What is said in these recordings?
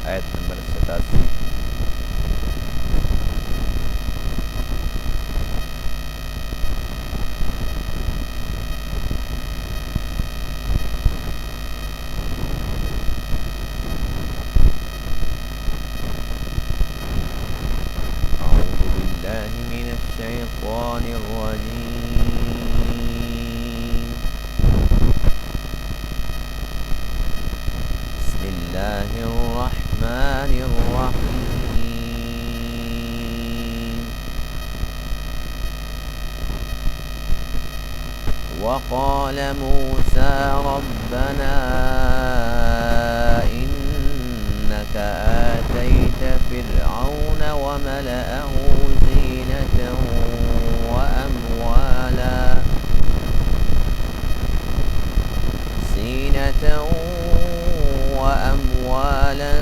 آیت نمبر 87۔ اعوذ باللہ من الشیطان الرجیم، بسم اللہ الرحمن الرحیم۔ وقال موسى ربنا إنك آتيت فرعون وملأه زينة وأموالا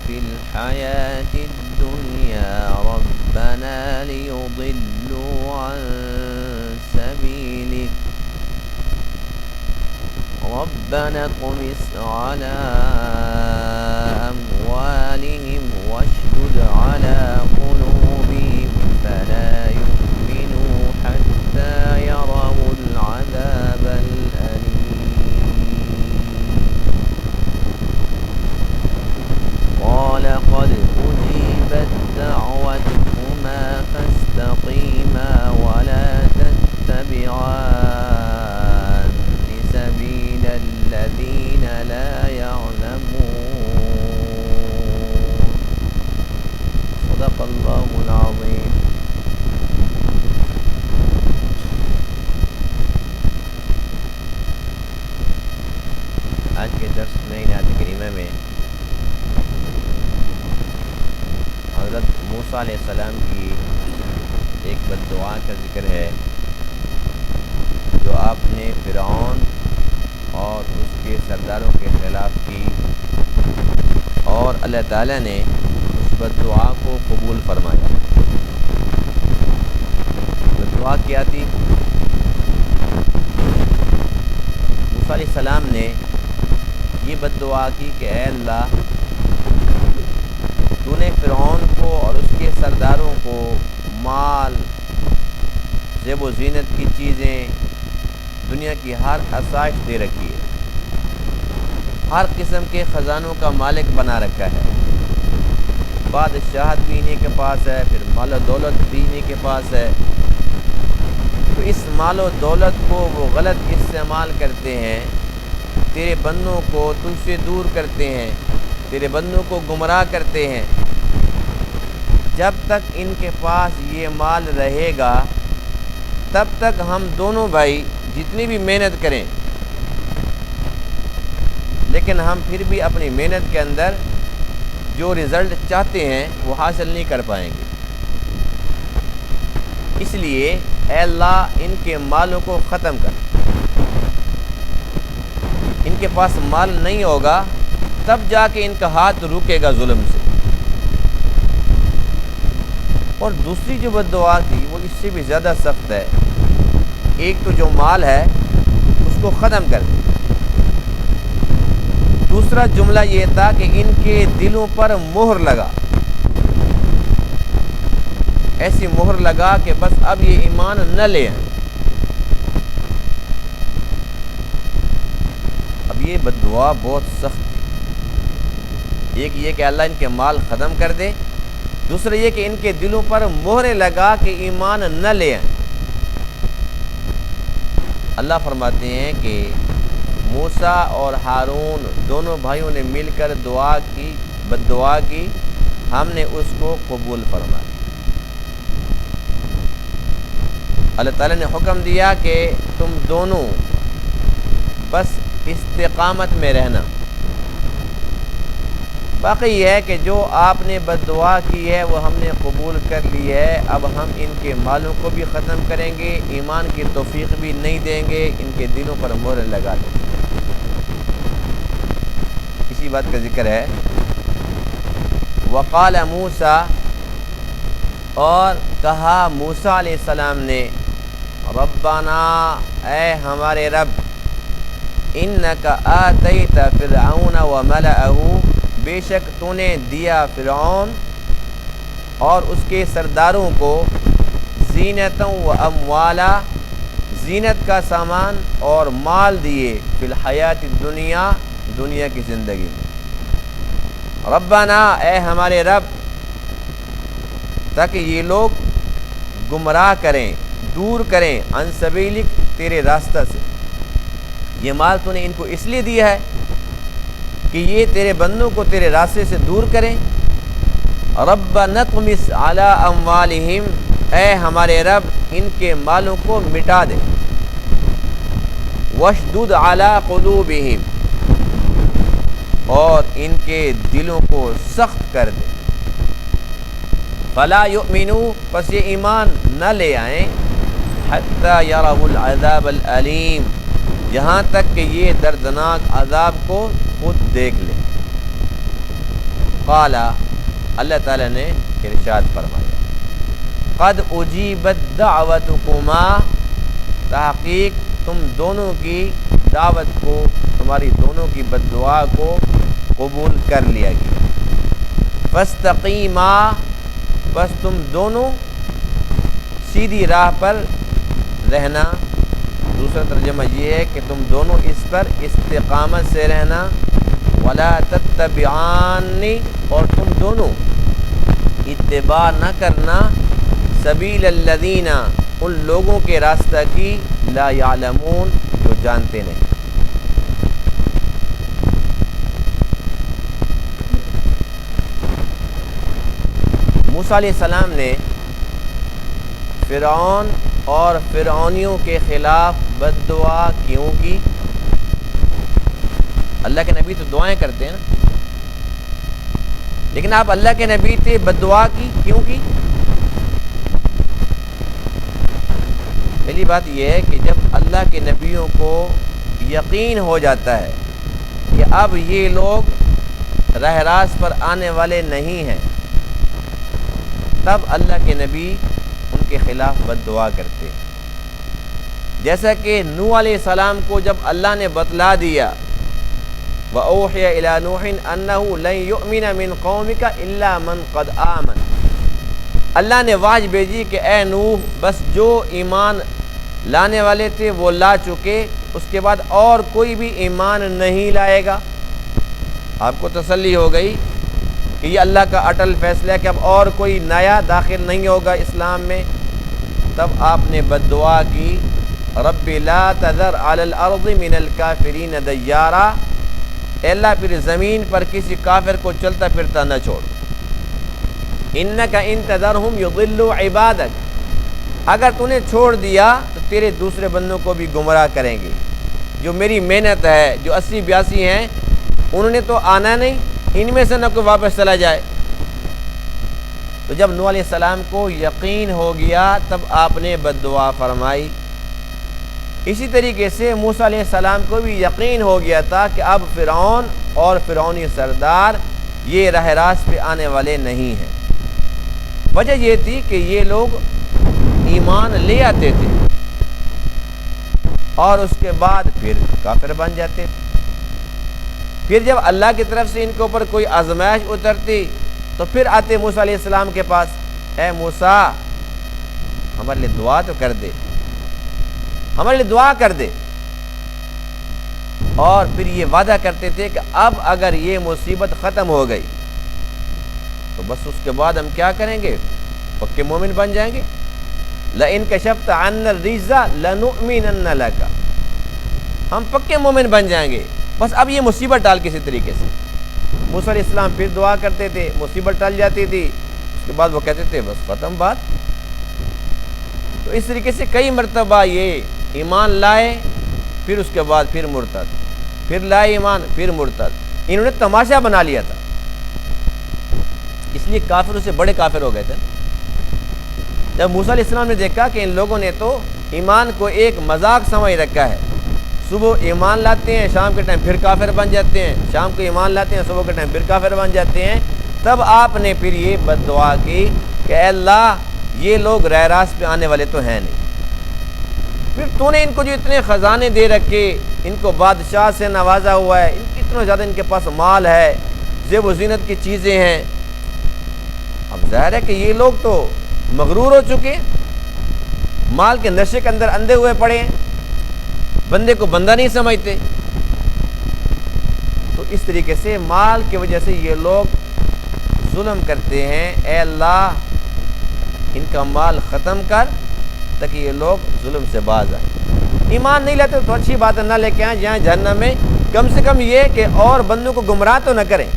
في الحياة الدنيا ربنا ليضلوا عن سبيلك ربنا اطمس على أموالهم واشدد على قلوبهم فلا يؤمنوا حتى يروا العذاب الأليم قال قد أجيبت دعوتكما فاستقيما ولا تتبعان سبيل الذين لا يعلمون۔ صدق اللہ العظیم۔ آج کے درس میں آیت کریمہ میں حضرت موسیٰ علیہ السلام کی ایک بد دعا کا ذکر ہے جو آپ نے فرعون اور اس کے سرداروں کے خلاف کی، اور اللہ تعالیٰ نے اس بد دعا کو قبول فرمایا۔ بد دعا کیا تھی؟ موسیٰ علیہ السلام نے یہ بد دعا کی کہ اے اللہ، تو نے فرعون کو اور اس کے سرداروں کو مال، زیب و زینت کی چیزیں، دنیا کی ہر آسائش دے رکھی ہے، ہر قسم کے خزانوں کا مالک بنا رکھا ہے، بادشاہت بھی انہیں کے پاس ہے، پھر مال و دولت بھی انہیں کے پاس ہے۔ تو اس مال و دولت کو وہ غلط استعمال کرتے ہیں، تیرے بندوں کو تجھ سے دور کرتے ہیں، تیرے بندوں کو گمراہ کرتے ہیں۔ جب تک ان کے پاس یہ مال رہے گا تب تک ہم دونوں بھائی جتنی بھی محنت کریں، لیکن ہم پھر بھی اپنی محنت کے اندر جو رزلٹ چاہتے ہیں وہ حاصل نہیں کر پائیں گے۔ اس لیے اے اللہ ان کے مالوں کو ختم کر، ان کے پاس مال نہیں ہوگا تب جا کے ان کا ہاتھ رکے گا ظلم سے۔ اور دوسری جو بد دعا تھی وہ اس سے بھی زیادہ سخت ہے۔ ایک تو جو مال ہے اس کو ختم کر دے، دوسرا جملہ یہ تھا کہ ان کے دلوں پر مہر لگا، ایسی مہر لگا کہ بس اب یہ ایمان نہ لے آئیں۔ اب یہ بد دعا بہت سخت ہے۔ ایک یہ کہ اللہ ان کے مال ختم کر دے، دوسرا یہ کہ ان کے دلوں پر مہریں لگا کہ ایمان نہ لے آئیں۔ اللہ فرماتے ہیں کہ موسیٰ اور ہارون دونوں بھائیوں نے مل کر دعا کی، بد دعا کی، ہم نے اس کو قبول فرمایا۔ اللہ تعالیٰ نے حکم دیا کہ تم دونوں بس استقامت میں رہنا۔ باقی یہ ہے کہ جو آپ نے بد دعا کی ہے وہ ہم نے قبول کر لی ہے، اب ہم ان کے مالوں کو بھی ختم کریں گے، ایمان کی توفیق بھی نہیں دیں گے، ان کے دلوں پر مہر لگا دیں گے۔ اسی بات کا ذکر ہے وقال موسیٰ، اور کہا موسیٰ علیہ السلام نے، ربنا، اے ہمارے رب، انک آتیت فرعون وملأہ، بے شک تو نے دیا فرعون اور اس کے سرداروں کو زینتوں و اموالا، زینت کا سامان اور مال دیے، فی الحیات الدنیا، دنیا کی زندگی میں۔ ربنا، اے ہمارے رب، تاکہ یہ لوگ گمراہ کریں، دور کریں، عن سبیلک، تیرے راستہ سے۔ یہ مال تو نے ان کو اس لیے دیا ہے کہ یہ تیرے بندوں کو تیرے راستے سے دور کریں۔ ربنا اطمس علی اموالہم، اے ہمارے رب ان کے مالوں کو مٹا دے۔ واشدد علی قلوبہم، اور ان کے دلوں کو سخت کر دے۔ فلا یؤمنوا، پس یہ ایمان نہ لے آئیں، حتی یروا العذاب العلیم، یہاں تک کہ یہ دردناک عذاب کو خود دیکھ لیں۔ قال، اللہ تعالیٰ نے ارشاد فرمایا، قد اجیبت دعوتکما، تحقیق تم دونوں کی دعوت کو، تمہاری دونوں کی بد دعا کو قبول کر لیا گیا۔ فاستقیما، بس تم دونوں سیدھی راہ پر رہنا۔ دوسرا ترجمہ یہ ہے کہ تم دونوں اس پر استقامت سے رہنا۔ ولا تتبعان، اور تم دونوں اتباع نہ کرنا، سبیل الذین، ان لوگوں کے راستہ کی، لا یعلمون، جو جانتے نہیں۔ موسیٰ علیہ السلام نے فرعون اور فرعونیوں کے خلاف بد دعا کیوں کی؟ اللہ کے نبی تو دعائیں کرتے ہیں نا، لیکن آپ اللہ کے نبی تھے، بد دعا کی کیوں کی؟ پہلی بات یہ ہے کہ جب اللہ کے نبیوں کو یقین ہو جاتا ہے کہ اب یہ لوگ راہ راست پر آنے والے نہیں ہیں، تب اللہ کے نبی ان کے خلاف بد دعا کرتے ہیں۔ جیسا کہ نوح علیہ السلام کو جب اللہ نے بتلا دیا، وَأُوحِيَ إِلَى نُوحٍ أَنَّهُ لَن يُؤْمِنَ مِن قَوْمِكَ إِلَّا مَن قَدْ آمَنَ، اللہ نے واج بھیجی کہ اے نوح، بس جو ایمان لانے والے تھے وہ لا چکے، اس کے بعد اور کوئی بھی ایمان نہیں لائے گا۔ آپ کو تسلی ہو گئی کہ یہ اللہ کا اٹل فیصلہ ہے کہ اب اور کوئی نیا داخل نہیں ہوگا اسلام میں۔ تب آپ نے بد دعا کی، رب لا تذر علی الارض من الکافرین دیارا، اے اللہ پھر زمین پر کسی کافر کو چلتا پھرتا نہ چھوڑ۔ انک ان تذرہم یضلوا عبادک، اگر تو نے چھوڑ دیا تو تیرے دوسرے بندوں کو بھی گمراہ کریں گے۔ جو میری محنت ہے، جو 80-82 ہیں، انہوں نے تو آنا نہیں، ان میں سے نہ کوئی واپس چلا جائے۔ تو جب نوح علیہ السلام کو یقین ہو گیا تب آپ نے بد دعا فرمائی۔ اسی طریقے سے موسیٰ علیہ السلام کو بھی یقین ہو گیا تھا کہ اب فرعون اور فرعونی سردار یہ راہ راست پہ آنے والے نہیں ہیں۔ وجہ یہ تھی کہ یہ لوگ ایمان لے آتے تھے اور اس کے بعد پھر کافر بن جاتے تھے۔ پھر جب اللہ کی طرف سے ان کے اوپر کوئی آزمائش اترتی تو پھر آتے موسیٰ علیہ السلام کے پاس، اے موسیٰ ہمارے لیے دعا تو کر دے، ہمارے لیے دعا کر دے۔ اور پھر یہ وعدہ کرتے تھے کہ اب اگر یہ مصیبت ختم ہو گئی تو بس اس کے بعد ہم کیا کریں گے؟ پکے مومن بن جائیں گے۔ لَإِن كَشَفْتَ عَنَّا الرِّجْزَ لَنُؤْمِنَنَّ لَكَ، ہم پکے مومن بن جائیں گے، بس اب یہ مصیبت ٹال کسی طریقے سے۔ موسیٰ علیہ السلام پھر دعا کرتے تھے، مصیبت ٹل جاتی تھی، اس کے بعد وہ کہتے تھے بس ختم بات۔ تو اس طریقے سے کئی مرتبہ یہ ایمان لائے، پھر اس کے بعد پھر مرتد، پھر لائے ایمان، پھر مرتد۔ انہوں نے تماشا بنا لیا تھا، اس لیے کافروں سے بڑے کافر ہو گئے تھے۔ جب موسیٰ علیہ السلام نے دیکھا کہ ان لوگوں نے تو ایمان کو ایک مذاق سمجھ رکھا ہے، صبح ایمان لاتے ہیں، شام کے ٹائم پھر کافر بن جاتے ہیں، شام کو ایمان لاتے ہیں، صبح کے ٹائم پھر کافر بن جاتے ہیں، تب آپ نے پھر یہ بد دعا کی کہ اے اللہ یہ لوگ راہ راست پہ آنے والے تو ہیں نہیں۔ پھر تو نے ان کو جو اتنے خزانے دے رکھے، ان کو بادشاہ سے نوازا ہوا ہے، اتنا زیادہ ان کے پاس مال ہے، زیب و زینت کی چیزیں ہیں۔ اب ظاہر ہے کہ یہ لوگ تو مغرور ہو چکے ہیں، مال کے نشے کے اندر اندھے ہوئے پڑے ہیں، بندے کو بندہ نہیں سمجھتے۔ تو اس طریقے سے مال کی وجہ سے یہ لوگ ظلم کرتے ہیں۔ اے اللہ ان کا مال ختم کر تاکہ یہ لوگ ظلم سے باز آئیں۔ ایمان نہیں لیتے تو اچھی بات ہے، نہ لے کے آئیں جہاں جہنم میں، کم سے کم یہ کہ اور بندوں کو گمراہ تو نہ کریں،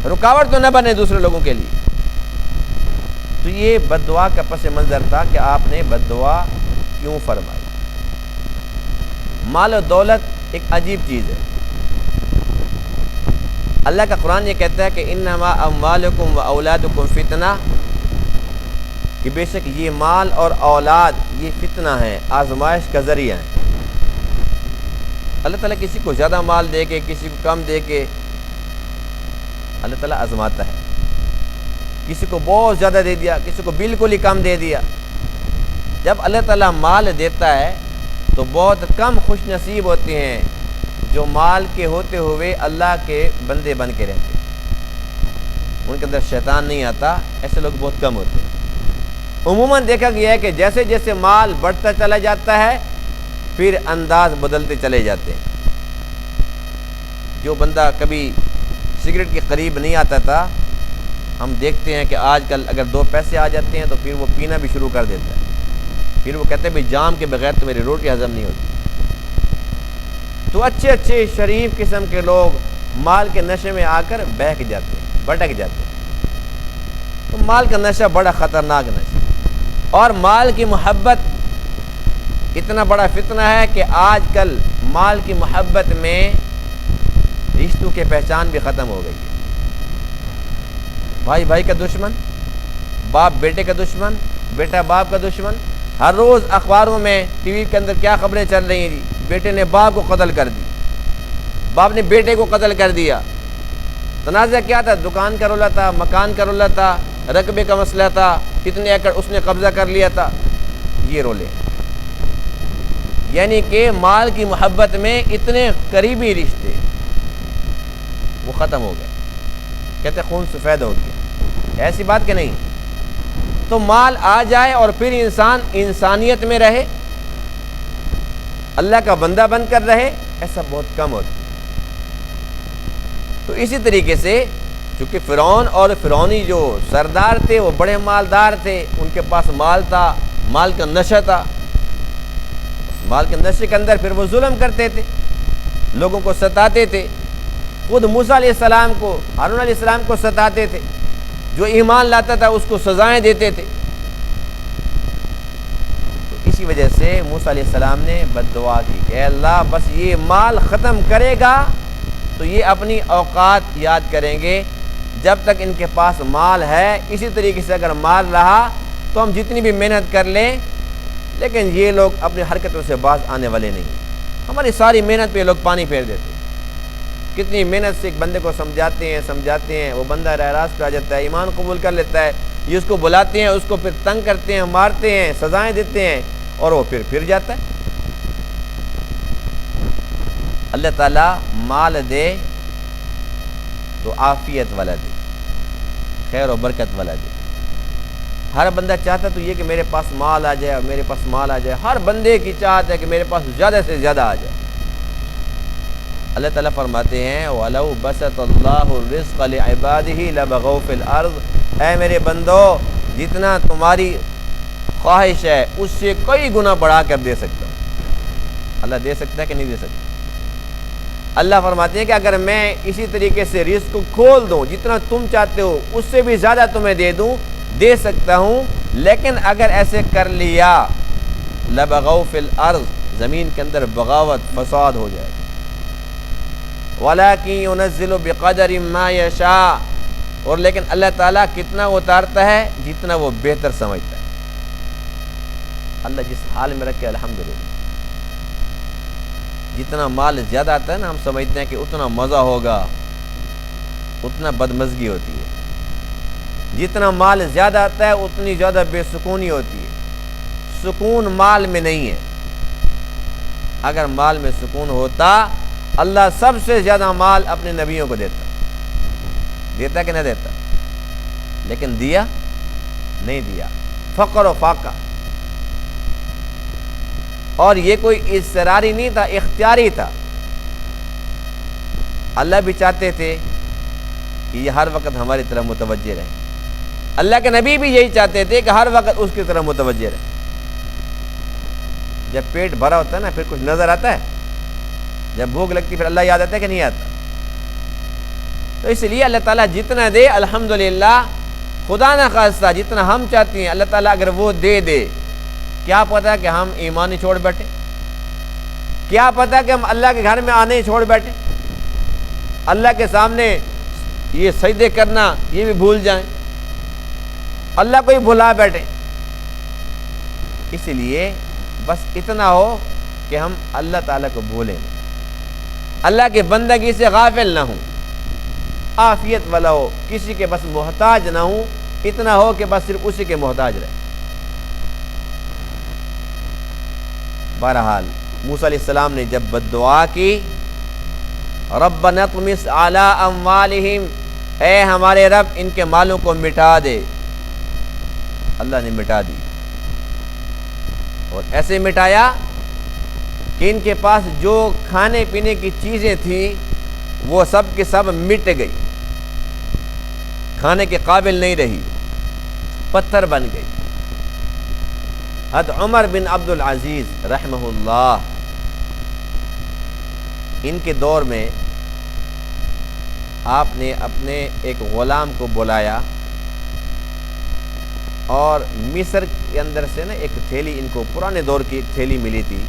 رکاوٹ تو نہ بنے دوسرے لوگوں کے لیے۔ تو یہ بد دعا کا پس منظر تھا کہ آپ نے بد دعا کیوں فرمائی۔ مال و دولت ایک عجیب چیز ہے۔ اللہ کا قرآن یہ کہتا ہے کہ انما اموالکم و اولادکم فتنہ، کہ بے شک یہ مال اور اولاد یہ فتنہ ہے، آزمائش کا ذریعہ ہے۔ اللہ تعالیٰ کسی کو زیادہ مال دے کے، کسی کو کم دے کے اللہ تعالیٰ آزماتا ہے۔ کسی کو بہت زیادہ دے دیا، کسی کو بالکل ہی کم دے دیا۔ جب اللہ تعالیٰ مال دیتا ہے تو بہت کم خوش نصیب ہوتے ہیں جو مال کے ہوتے ہوئے اللہ کے بندے بن کے رہتے ہیں، ان کے اندر شیطان نہیں آتا، ایسے لوگ بہت کم ہوتے ہیں۔ عموماً دیکھا گیا ہے کہ جیسے جیسے مال بڑھتا چلا جاتا ہے پھر انداز بدلتے چلے جاتے ہیں۔ جو بندہ کبھی سگریٹ کے قریب نہیں آتا تھا، ہم دیکھتے ہیں کہ آج کل اگر 2 پیسے آ جاتے ہیں تو پھر وہ پینا بھی شروع کر دیتا ہے۔ پھر وہ کہتے ہیں بھئی جام کے بغیر تو میری روٹی ہضم نہیں ہوتی۔ تو اچھے اچھے شریف قسم کے لوگ مال کے نشے میں آ کر بہک جاتے ہیں، بھٹک جاتے ہیں۔ تو مال کا نشہ بڑا خطرناک نشہ، اور مال کی محبت اتنا بڑا فتنہ ہے کہ آج کل مال کی محبت میں رشتوں کے پہچان بھی ختم ہو گئی ہے۔ بھائی بھائی کا دشمن، باپ بیٹے کا دشمن، بیٹا باپ کا دشمن۔ ہر روز اخباروں میں، ٹی وی کے اندر کیا خبریں چل رہی ہیں جی، بیٹے نے باپ کو قتل کر دی، باپ نے بیٹے کو قتل کر دیا۔ تنازع کیا تھا؟ دکان کا رولا تھا، مکان کا رولا تھا، رقبے کا مسئلہ تھا، اتنے ایکڑ اس نے قبضہ کر لیا تھا، یہ رولے۔ یعنی کہ مال کی محبت میں اتنے قریبی رشتے وہ ختم ہو گئے، کہتے خون سفید ہو گیا۔ ایسی بات کہ نہیں، تو مال آ جائے اور پھر انسان انسانیت میں رہے، اللہ کا بندہ بن کر رہے، ایسا بہت کم ہوتا ہے۔ تو اسی طریقے سے چونکہ فرعون اور فرعونی جو سردار تھے وہ بڑے مالدار تھے، ان کے پاس مال تھا، مال کا نشہ تھا، مال کے نشے کے اندر پھر وہ ظلم کرتے تھے، لوگوں کو ستاتے تھے۔ خود موسیٰ علیہ السلام کو، ہارون علیہ السلام کو ستاتے تھے، جو ایمان لاتا تھا اس کو سزائیں دیتے تھے۔ تو اسی وجہ سے موسیٰ علیہ السلام نے بد دعا کی کہ اے اللہ بس یہ مال ختم کرے گا تو یہ اپنی اوقات یاد کریں گے، جب تک ان کے پاس مال ہے اسی طریقے سے اگر مال رہا تو ہم جتنی بھی محنت کر لیں لیکن یہ لوگ اپنی حرکتوں سے باز آنے والے نہیں ہیں۔ ہماری ساری محنت پہ یہ لوگ پانی پھیر دیتے ہیں۔ کتنی محنت سے ایک بندے کو سمجھاتے ہیں، وہ بندہ راہ راست پہ آ جاتا ہے، ایمان قبول کر لیتا ہے، یہ اس کو بلاتے ہیں، اس کو پھر تنگ کرتے ہیں، مارتے ہیں، سزائیں دیتے ہیں، اور وہ پھر جاتا ہے۔ اللہ تعالیٰ مال دے تو عافیت والا دے، خیر و برکت والا دے۔ ہر بندہ چاہتا تو یہ کہ میرے پاس مال آ جائے، اور میرے پاس مال آ جائے، ہر بندے کی چاہت ہے کہ میرے پاس زیادہ سے زیادہ آ جائے۔ اللہ تعالیٰ فرماتے ہیں وَلَوْ بَسَطَ اللَّهُ الرِّزْقَ لِعِبَادِهِ لَبَغَوْا فِي الْأَرْضِ، اے میرے بندو جتنا تمہاری خواہش ہے اس سے کئی گنا بڑھا کر دے سکتا ہوں۔ اللہ دے سکتا ہے کہ نہیں دے سکتا؟ اللہ فرماتے ہیں کہ اگر میں اسی طریقے سے رزق کو کھول دوں، جتنا تم چاہتے ہو اس سے بھی زیادہ تمہیں دے دوں، دے سکتا ہوں، لیکن اگر ایسے کر لیا لَبَغَوْا فِي الْأَرْضِ، زمین کے اندر بغاوت فساد ہو جائے گا۔ وَلَٰكِن يُنَزِّلُ بِقَدَرٍ مَّا يَشَاءُ، اور لیکن اللہ تعالیٰ کتنا اتارتا ہے جتنا وہ بہتر سمجھتا ہے۔ اللہ جس حال میں رکھے الحمدللہ۔ جتنا مال زیادہ آتا ہے نا، ہم سمجھتے ہیں کہ اتنا مزہ ہوگا، اتنا بدمزگی ہوتی ہے۔ جتنا مال زیادہ آتا ہے اتنی زیادہ بے سکونی ہوتی ہے۔ سکون مال میں نہیں ہے۔ اگر مال میں سکون ہوتا اللہ سب سے زیادہ مال اپنے نبیوں کو دیتا۔ دیتا کہ نہ دیتا؟ لیکن دیا نہیں دیا، فقر و فاقہ. اور یہ کوئی اضطراری نہیں تھا، اختیاری تھا. اللہ بھی چاہتے تھے کہ یہ ہر وقت ہماری طرف متوجہ رہے. اللہ کے نبی بھی یہی چاہتے تھے کہ ہر وقت اس کی طرف متوجہ رہے. جب پیٹ بھرا ہوتا ہے نا پھر کچھ نظر آتا ہے، جب بھوک لگتی پھر اللہ یاد آتا ہے کہ نہیں آتا؟ تو اس لیے اللہ تعالیٰ جتنا دے الحمدللہ، خدا نہ خواستہ جتنا ہم چاہتے ہیں اللہ تعالیٰ اگر وہ دے دے، کیا پتہ کہ ہم ایمان ہی چھوڑ بیٹھے، کیا پتہ کہ ہم اللہ کے گھر میں آنے ہی چھوڑ بیٹھے، اللہ کے سامنے یہ سجدے کرنا یہ بھی بھول جائیں، اللہ کو ہی بھلا بیٹھے. اس لیے بس اتنا ہو کہ ہم اللہ تعالیٰ کو بھولیں، اللہ کے بندگی سے غافل نہ ہوں، عافیت والا ہو، کسی کے بس محتاج نہ ہوں، اتنا ہو کہ بس صرف اسی کے محتاج رہے. بہرحال موسیٰ علیہ السلام نے جب بد دعا کی، ربنا اطمس علی اموالہم، اے ہمارے رب ان کے مالوں کو مٹا دے، اللہ نے مٹا دی. اور ایسے مٹایا کہ ان کے پاس جو کھانے پینے کی چیزیں تھیں وہ سب کے سب مٹ گئی، کھانے کے قابل نہیں رہی، پتھر بن گئی. حضرت عمر بن عبد العزیز رحمہ اللہ، ان کے دور میں آپ نے اپنے ایک غلام کو بلایا اور مصر کے اندر سے نا ایک تھیلی، ان کو پرانے دور کی ایک تھیلی ملی تھی،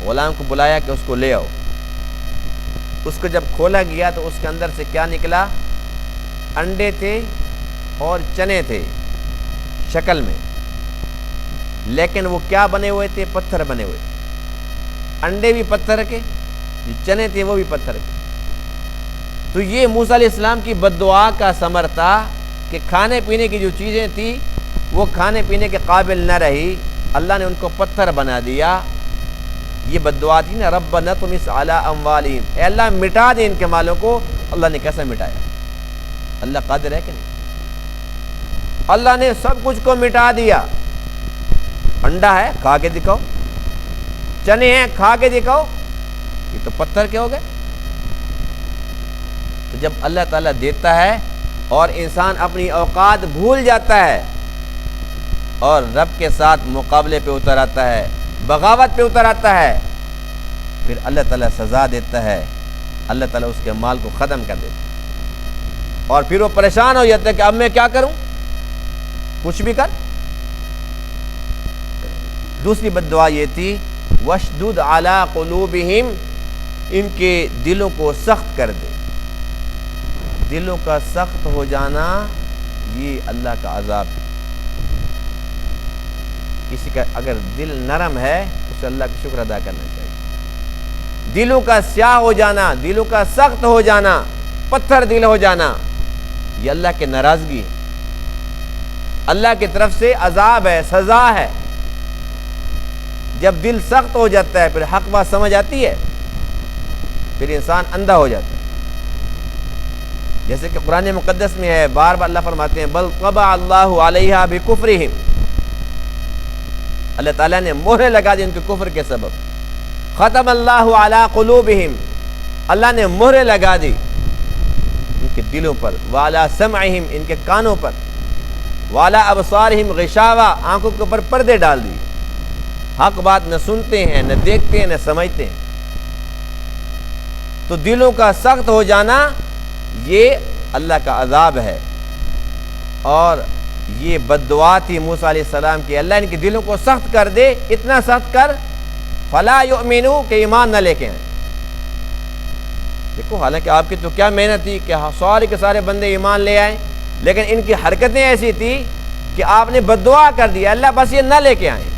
غلام کو بلایا کہ اس کو لے آؤ. اس کو جب کھولا گیا تو اس کے اندر سے کیا نکلا؟ انڈے تھے اور چنے تھے شکل میں، لیکن وہ کیا بنے ہوئے تھے؟ پتھر بنے ہوئے. انڈے بھی پتھر کے، جو چنے تھے وہ بھی پتھر کے. تو یہ موسیٰ علیہ السلام کی بد دعا کا ثمر تھا کہ کھانے پینے کی جو چیزیں تھیں وہ کھانے پینے کے قابل نہ رہی، اللہ نے ان کو پتھر بنا دیا. یہ بد دعا تھی نا، ربنا اطمس علی اموالہم، اے اللہ مٹا دے ان کے مالوں کو. اللہ نے کیسے مٹایا؟ اللہ قادر ہے کہ نہیں؟ اللہ نے سب کچھ کو مٹا دیا. انڈا ہے کھا کے دکھاؤ، چنے ہیں کھا کے دکھاؤ، یہ تو پتھر کے ہو گئے. تو جب اللہ تعالیٰ دیتا ہے اور انسان اپنی اوقات بھول جاتا ہے اور رب کے ساتھ مقابلے پہ اتر آتا ہے، بغاوت پہ اتر آتا ہے، پھر اللہ تعالیٰ سزا دیتا ہے، اللہ تعالیٰ اس کے مال کو ختم کر دیتا ہے. اور پھر وہ پریشان ہو جاتا ہے کہ اب میں کیا کروں، کچھ بھی کر. دوسری بد دعا یہ تھی، وَاشْدُدْ عَلَىٰ قُلُوبِهِمْ، ان کے دلوں کو سخت کر دے. دلوں کا سخت ہو جانا یہ اللہ کا عذاب ہے. کسی کا اگر دل نرم ہے اسے اللہ کا شکر ادا کرنا چاہیے. دلوں کا سیاہ ہو جانا، دلوں کا سخت ہو جانا، پتھر دل ہو جانا، یہ اللہ کی ناراضگی ہے، اللہ کی طرف سے عذاب ہے، سزا ہے. جب دل سخت ہو جاتا ہے پھر حق بات سمجھ آتی ہے، پھر انسان اندھا ہو جاتا ہے. جیسے کہ قرآن مقدس میں ہے، بار بار اللہ فرماتے ہیں بل طبع اللہ علیہا بکفرہم، اللہ تعالیٰ نے مہر لگا دی ان کے کفر کے سبب. ختم اللہ علی قلوبہم، اللہ نے مہر لگا دی ان کے دلوں پر، وعلی سمعہم، ان کے کانوں پر، وعلی ابصارہم غشاوہ، آنکھوں کے اوپر پردے ڈال دی، حق بات نہ سنتے ہیں، نہ دیکھتے ہیں، نہ سمجھتے ہیں. تو دلوں کا سخت ہو جانا یہ اللہ کا عذاب ہے. اور یہ بد دعا تھی موسیٰ علیہ السلام کی، اللہ ان کے دلوں کو سخت کر دے، اتنا سخت کر فلا یؤمنو، کہ ایمان نہ لے کے آئیں. دیکھو حالانکہ آپ کی تو کیا محنت تھی کہ سارے کے سارے بندے ایمان لے آئیں، لیکن ان کی حرکتیں ایسی تھی کہ آپ نے بد دعا کر دیا، اللہ بس یہ نہ لے کے آئیں.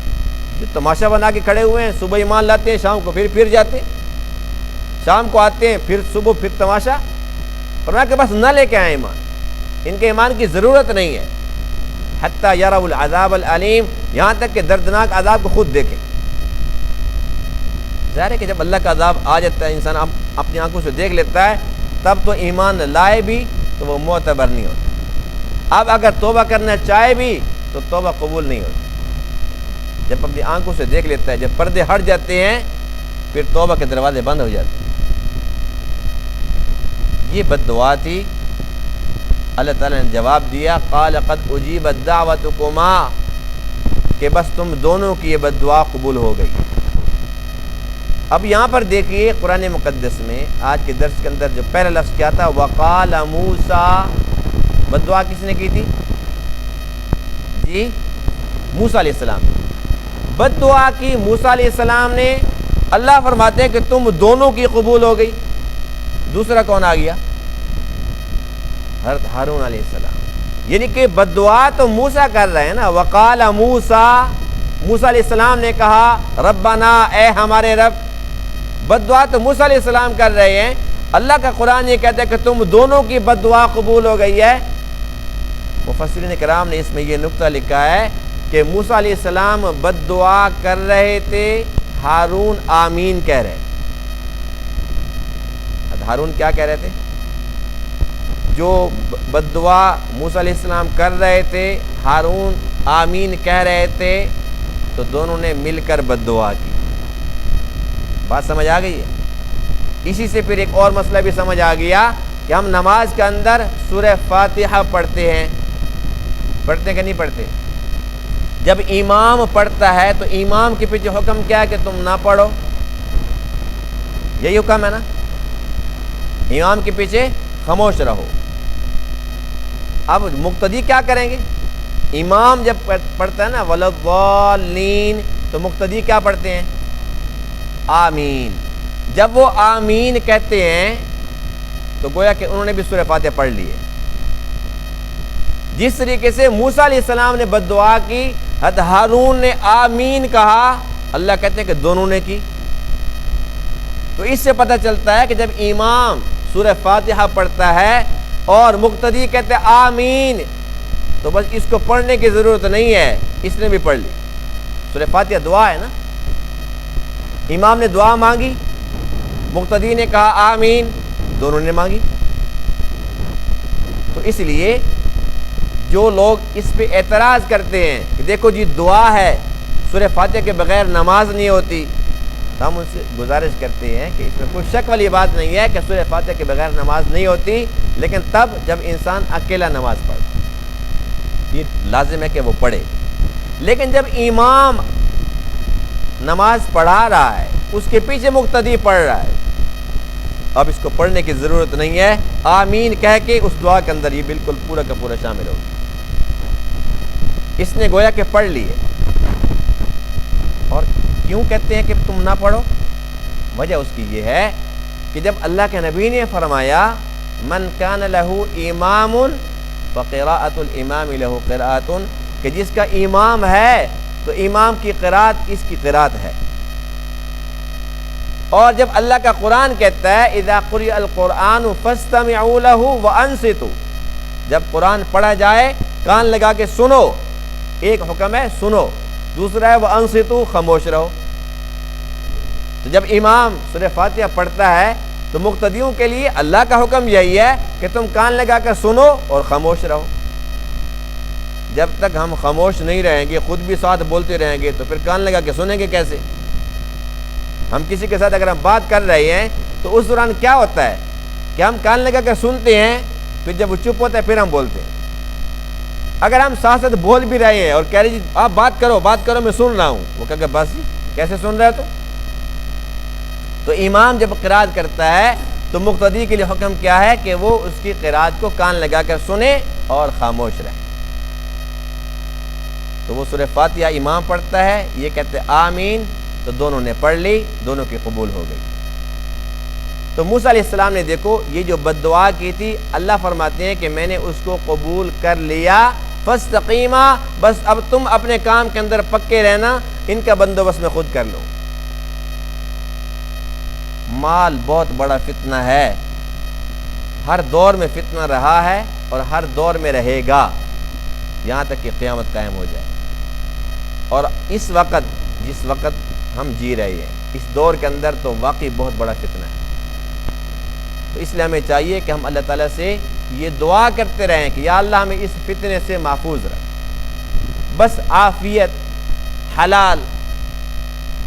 جو تماشا بنا کے کھڑے ہوئے ہیں، صبح ایمان لاتے ہیں، شام کو پھر جاتے ہیں، شام کو آتے ہیں، پھر صبح پھر تماشا. فرمایا کہ بس نہ لے کے آئیں ایمان، ان کے ایمان کی ضرورت نہیں ہے. حتیٰ یروا العذاب العلیم، یہاں تک کہ دردناک عذاب کو خود دیکھیں. ظاہر ہے کہ جب اللہ کا عذاب آ جاتا ہے، انسان اپنی آنکھوں سے دیکھ لیتا ہے، تب تو ایمان لائے بھی تو وہ معتبر نہیں ہوتا۔ اب اگر توبہ کرنا چاہے بھی تو توبہ قبول نہیں ہوتی۔ جب اپنی آنکھوں سے دیکھ لیتا ہے، جب پردے ہٹ جاتے ہیں، پھر توبہ کے دروازے بند ہو جاتے ہیں۔ یہ بد دعا تھی۔ اللہ تعالیٰ نے جواب دیا، قال قد اجیبت دعوتکما، کہ بس تم دونوں کی یہ بد دعا قبول ہو گئی۔ اب یہاں پر دیکھیے قرآن مقدس میں آج کے درس کے اندر جو پہلا لفظ کیا تھا، وقال موسیٰ، بد دعا کس نے کی تھی؟ جی موسیٰ علیہ السلام۔ بد دعا کی موسیٰ علیہ السلام نے، اللہ فرماتے ہیں کہ تم دونوں کی قبول ہو گئی۔ دوسرا کون آ گیا؟ حضرت ہارون علیہ السلام۔ یعنی کہ بد دعا تو موسیٰ کر رہے ہیں نا، وقال موسیٰ، موسیٰ علیہ السلام نے کہا ربنا، اے ہمارے رب۔ بد دعا تو موسیٰ علیہ السلام کر رہے ہیں، اللہ کا قرآن یہ کہتا ہے کہ تم دونوں کی بد دعا قبول ہو گئی ہے۔ مفسرین کرام نے اس میں یہ نقطہ لکھا ہے کہ موسیٰ علیہ السلام بد دعا کر رہے تھے، ہارون آمین کہہ رہے۔ ہارون کیا کہہ رہے تھے؟ جو بد دعا موسیٰ علیہ السلام کر رہے تھے، ہارون آمین کہہ رہے تھے، تو دونوں نے مل کر بد دعا کی۔ بات سمجھ آ گئی ہے؟ اسی سے پھر ایک اور مسئلہ بھی سمجھ آ گیا کہ ہم نماز کے اندر سورہ فاتحہ پڑھتے ہیں کہ نہیں پڑھتے؟ جب امام پڑھتا ہے تو امام کے پیچھے حکم کیا ہے کہ تم نہ پڑھو، یہی حکم ہے نا؟ امام کے پیچھے خاموش رہو۔ اب مقتدی کیا کریں گے؟ امام جب پڑھتا ہے نا وَلَضَّالِّينَ، تو مقتدی کیا پڑھتے ہیں؟ آمین۔ جب وہ آمین کہتے ہیں تو گویا کہ انہوں نے بھی سورہ فاتحہ پڑھ لی ہے۔ جس طریقے سے موسیٰ علیہ السلام نے بد دعا کی، حضرت ہارون نے آمین کہا، اللہ کہتے ہیں کہ دونوں نے کی۔ تو اس سے پتہ چلتا ہے کہ جب امام سورہ فاتحہ پڑھتا ہے اور مقتدی کہتے ہیں آمین، تو بس اس کو پڑھنے کی ضرورت نہیں ہے، اس نے بھی پڑھ لی۔ سورہ فاتحہ دعا ہے نا، امام نے دعا مانگی، مقتدی نے کہا آمین، دونوں نے مانگی۔ تو اس لیے جو لوگ اس پہ اعتراض کرتے ہیں کہ دیکھو جی دعا ہے، سورہ فاتحہ کے بغیر نماز نہیں ہوتی، تو ہم ان سے گزارش کرتے ہیں کہ اس میں کوئی شک والی بات نہیں ہے کہ سورہ فاتحہ کے بغیر نماز نہیں ہوتی، لیکن تب جب انسان اکیلا نماز پڑھتا، یہ لازم ہے کہ وہ پڑھے۔ لیکن جب امام نماز پڑھا رہا ہے، اس کے پیچھے مقتدی پڑھ رہا ہے، اب اس کو پڑھنے کی ضرورت نہیں ہے، آمین کہہ کے اس دعا کے اندر یہ بالکل پورا کا پورا شامل ہوگا۔ اس نے گویا کہ پڑھ لی ہے۔ اور کیوں کہتے ہیں کہ تم نہ پڑھو؟ وجہ اس کی یہ ہے کہ جب اللہ کے نبی نے فرمایا من کان لہ امام فقراءۃ الامام لہ قراءۃ، کہ جس کا امام ہے تو امام کی قراءت اس کی قراءت ہے۔ اور جب اللہ کا قرآن کہتا ہے اذا قرئ القرآن فاستمعوا لہ وانصتوا، جب قرآن پڑھا جائے کان لگا کے سنو، ایک حکم ہے سنو، دوسرا ہے وانصتوا، خاموش رہو۔ تو جب امام سورہ فاتحہ پڑھتا ہے تو مقتدیوں کے لیے اللہ کا حکم یہی ہے کہ تم کان لگا کر سنو اور خاموش رہو۔ جب تک ہم خاموش نہیں رہیں گے، خود بھی ساتھ بولتے رہیں گے، تو پھر کان لگا کے سنیں گے کیسے؟ ہم کسی کے ساتھ اگر ہم بات کر رہے ہیں تو اس دوران کیا ہوتا ہے کہ ہم کان لگا کر سنتے ہیں، پھر جب وہ چپ ہوتا ہے پھر ہم بولتے ہیں۔ اگر ہم ساتھ ساتھ بول بھی رہے ہیں اور کہہ رہے جی آپ بات کرو میں سن رہا ہوں، وہ کہہ کہ بس جی کیسے سن رہے ہو؟ تو امام جب قرات کرتا ہے تو مقتدی کے لیے حکم کیا ہے کہ وہ اس کی قرات کو کان لگا کر سنے اور خاموش رہے۔ تو وہ سورہ فاتحہ امام پڑھتا ہے، یہ کہتے ہیں آمین، تو دونوں نے پڑھ لی، دونوں کی قبول ہو گئی۔ تو موسیٰ علیہ السلام نے دیکھو یہ جو بد دعا کی تھی، اللہ فرماتے ہیں کہ میں نے اس کو قبول کر لیا، فاستقیما، بس اب تم اپنے کام کے اندر پکے رہنا، ان کا بندوبست میں خود کر لو۔ مال بہت بڑا فتنہ ہے، ہر دور میں فتنہ رہا ہے اور ہر دور میں رہے گا یہاں تک کہ قیامت قائم ہو جائے۔ اور اس وقت جس وقت ہم جی رہے ہیں اس دور کے اندر تو واقعی بہت بڑا فتنہ ہے۔ تو اس لیے ہمیں چاہیے کہ ہم اللہ تعالیٰ سے یہ دعا کرتے رہیں کہ یا اللہ ہمیں اس فتنے سے محفوظ رکھ، بس عافیت، حلال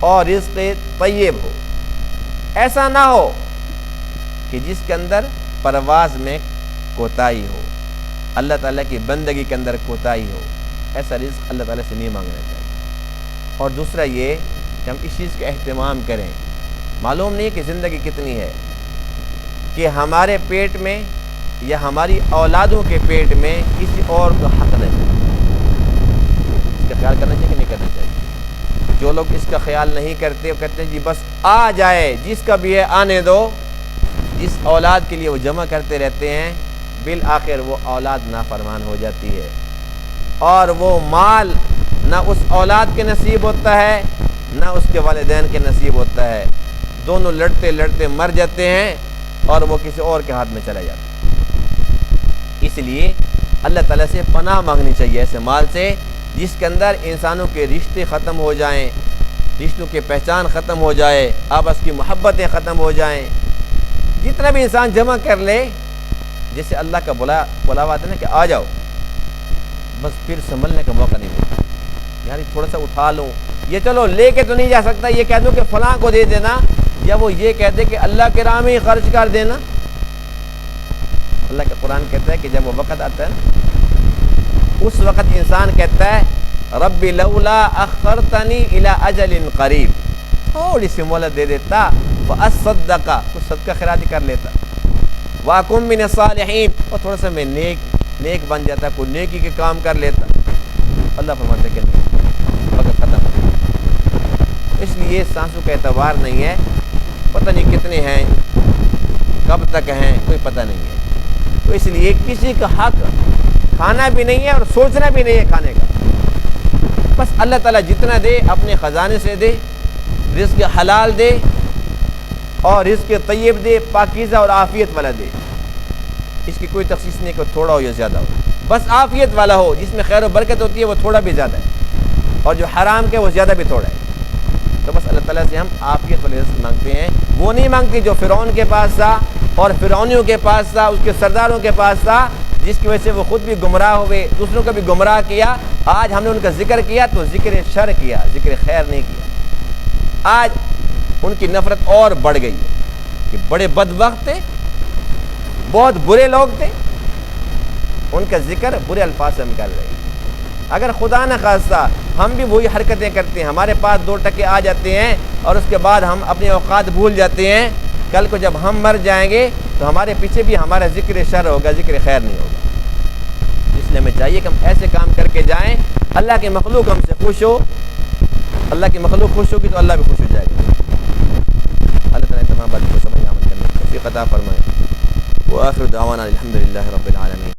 اور رزق طیب ہو، ایسا نہ ہو کہ جس کے اندر پرواز میں کوتاہی ہو، اللہ تعالیٰ کی بندگی کے اندر کوتاہی ہو، ایسا رزق اللہ تعالیٰ سے نہیں مانگنا چاہیے۔ اور دوسرا یہ کہ ہم اس چیز کا اہتمام کریں، معلوم نہیں کہ زندگی کتنی ہے، کہ ہمارے پیٹ میں یا ہماری اولادوں کے پیٹ میں کسی اور کا حق نہ جائے، اس کا خیال کرنا چاہیے کہ نہیں کرنا چاہیے؟ جو لوگ اس کا خیال نہیں کرتے وہ کہتے ہیں جی بس آ جائے، جس کا بھی ہے آنے دو، جس اولاد کے لیے وہ جمع کرتے رہتے ہیں بالآخر وہ اولاد نافرمان ہو جاتی ہے، اور وہ مال نہ اس اولاد کے نصیب ہوتا ہے نہ اس کے والدین کے نصیب ہوتا ہے، دونوں لڑتے لڑتے مر جاتے ہیں اور وہ کسی اور کے ہاتھ میں چلا جاتا ہے۔ اس لیے اللہ تعالیٰ سے پناہ مانگنی چاہیے ایسے مال سے جس کے اندر انسانوں کے رشتے ختم ہو جائیں، رشتوں کی پہچان ختم ہو جائے، آپس کی محبتیں ختم ہو جائیں۔ جتنا بھی انسان جمع کر لے، جیسے اللہ کا بلاوا آتا ہے نا کہ آ جاؤ، بس پھر سنبھلنے کا موقع نہیں ملتا، یار تھوڑا سا اٹھا لوں، یہ چلو لے کے تو نہیں جا سکتا، یہ کہہ دوں کہ فلاں کو دے دینا، یا وہ یہ کہہ دے کہ اللہ کے راہ میں ہی خرچ کر دینا۔ اللہ کا قرآن کہتا ہے کہ جب وہ وقت آتا ہے نا، اس وقت انسان کہتا ہے رب لولا اخرتنی الی اجل قریب، تھوڑی سی مہلت دے دیتا، فاصدق، کچھ صدقہ خیراتی کر لیتا، واکن من الصالحین، اور تھوڑا سا میں نیک بن جاتا، کوئی نیکی کے کام کر لیتا۔ اللہ فرماتا ہے کہ نہیں، وقت ختم ہو۔ اس لیے سانسوں کا اعتبار نہیں ہے، پتہ نہیں کتنے ہیں، کب تک ہیں، کوئی پتہ نہیں ہے۔ تو اس لیے کسی کا حق کھانا بھی نہیں ہے اور سوچنا بھی نہیں ہے کھانے کا، بس اللہ تعالیٰ جتنا دے اپنے خزانے سے دے، رزق حلال دے اور رزق طیب دے، پاکیزہ اور عافیت والا دے، اس کی کوئی تخصیص نہیں کہ تھوڑا ہو یا زیادہ ہو، بس عافیت والا ہو، جس میں خیر و برکت ہوتی ہے وہ تھوڑا بھی زیادہ ہے، اور جو حرام کے وہ زیادہ بھی تھوڑا ہے۔ تو بس اللہ تعالیٰ سے ہم عافیت والے رزق مانگتے ہیں، وہ نہیں مانگتے جو فرعون کے پاس تھا اور فرعونیوں کے پاس تھا، اس کے سرداروں کے پاس تھا، جس کی وجہ سے وہ خود بھی گمراہ ہوئے، دوسروں کو بھی گمراہ کیا۔ آج ہم نے ان کا ذکر کیا تو ذکر شر کیا، ذکر خیر نہیں کیا۔ آج ان کی نفرت اور بڑھ گئی ہے کہ بڑے بدبخت تھے، بہت برے لوگ تھے، ان کا ذکر برے الفاظ سے ہم کر رہے ہیں۔ اگر خدا نہ خواستہ ہم بھی وہی حرکتیں کرتے ہیں، ہمارے پاس 2 ٹکے آ جاتے ہیں اور اس کے بعد ہم اپنے اوقات بھول جاتے ہیں، کل کو جب ہم مر جائیں گے تو ہمارے پیچھے بھی ہمارا ذکر شر ہوگا، ذکر خیر نہیں ہوگا۔ اس لیے ہمیں چاہیے کہ ہم ایسے کام کر کے جائیں، اللہ کی مخلوق ہم سے خوش ہو، اللہ کی مخلوق خوش ہوگی تو اللہ بھی خوش ہو جائے گا۔ اللہ تعالیٰ تمام باتوں کو سمجھ عمل کرنے کی توفیق عطا فرمائے۔ وآخر دعوانا الحمدللہ رب العالمین۔